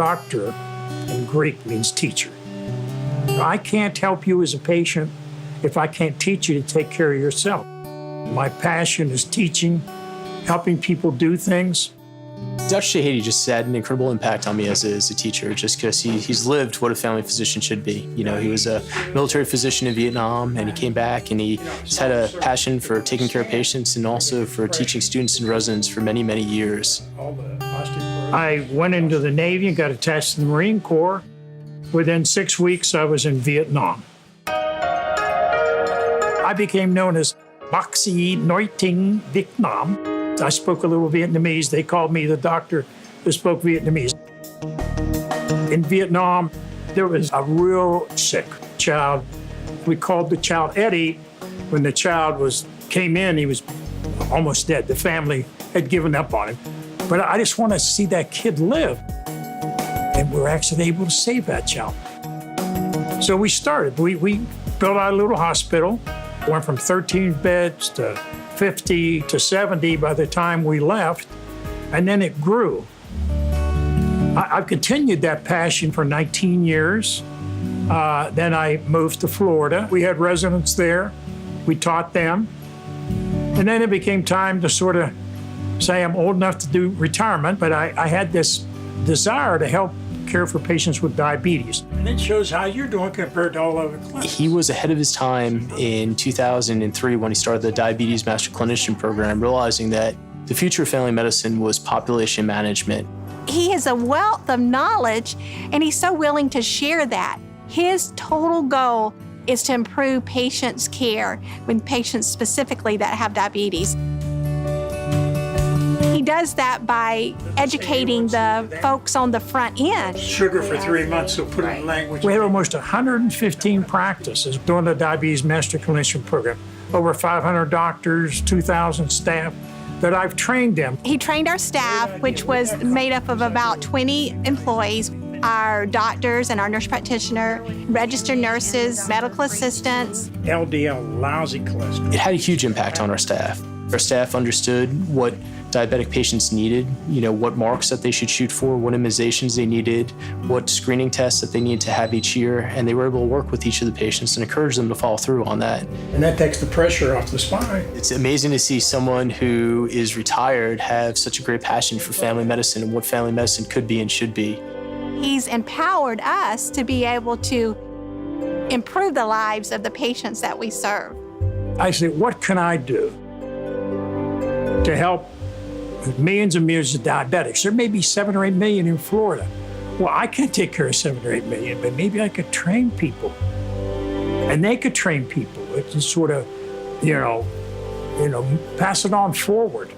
doctor in Greek means teacher. I can't help you as a patient if I can't teach you to take care of yourself. My passion is teaching, helping people do things. Dr. Shahady just had an incredible impact on me as a teacher, just because he's lived what a family physician should be. You know, he was a military physician in Vietnam, and he came back, and he just had a passion for taking care of patients and also for teaching students and residents for many, many years. I went into the Navy and got attached to the Marine Corps. Within 6 weeks, I was in Vietnam. I became known as Bác sĩ nói tiếng Việt Nam. I spoke a little Vietnamese. They called me the doctor who spoke Vietnamese. In Vietnam, there was a real sick child. We called the child Eddie. When the child came in, he was almost dead. The family had given up on him. But I just want to see that kid live. And we're actually able to save that child. So we started. We built out a little hospital, went from 13 beds to 50 to 70 by the time we left, and then it grew. I've continued that passion for 19 years. Then I moved to Florida. We had residents there. We taught them. And then it became time to sort of say I'm old enough to do retirement, but I had this desire to help care for patients with diabetes. And it shows how you're doing compared to all other clinics. He was ahead of his time in 2003 when he started the Diabetes Master Clinician Program, realizing that the future of family medicine was population management. He has a wealth of knowledge, and he's so willing to share that. His total goal is to improve patients' care with patients specifically that have diabetes. He does that by educating the folks on the front end. Sugar for 3 months, so put it in language. We have almost 115 practices doing the Diabetes Master Clinician Program. Over 500 doctors, 2,000 staff that I've trained them. He trained our staff, which was made up of about 20 employees. Our doctors and our nurse practitioner, registered nurses, medical assistants. LDL, lousy cholesterol. It had a huge impact on our staff. Our staff understood what diabetic patients needed, you know, what marks that they should shoot for, what immunizations they needed, what screening tests that they needed to have each year, and they were able to work with each of the patients and encourage them to follow through on that. And that takes the pressure off the spine. It's amazing to see someone who is retired have such a great passion for family medicine and what family medicine could be and should be. He's empowered us to be able to improve the lives of the patients that we serve. I said, what can I do to help millions and millions of diabetics? There may be 7 or 8 million in Florida. Well, I can't take care of 7 or 8 million, but maybe I could train people. And they could train people. It's sort of, you know, pass it on forward.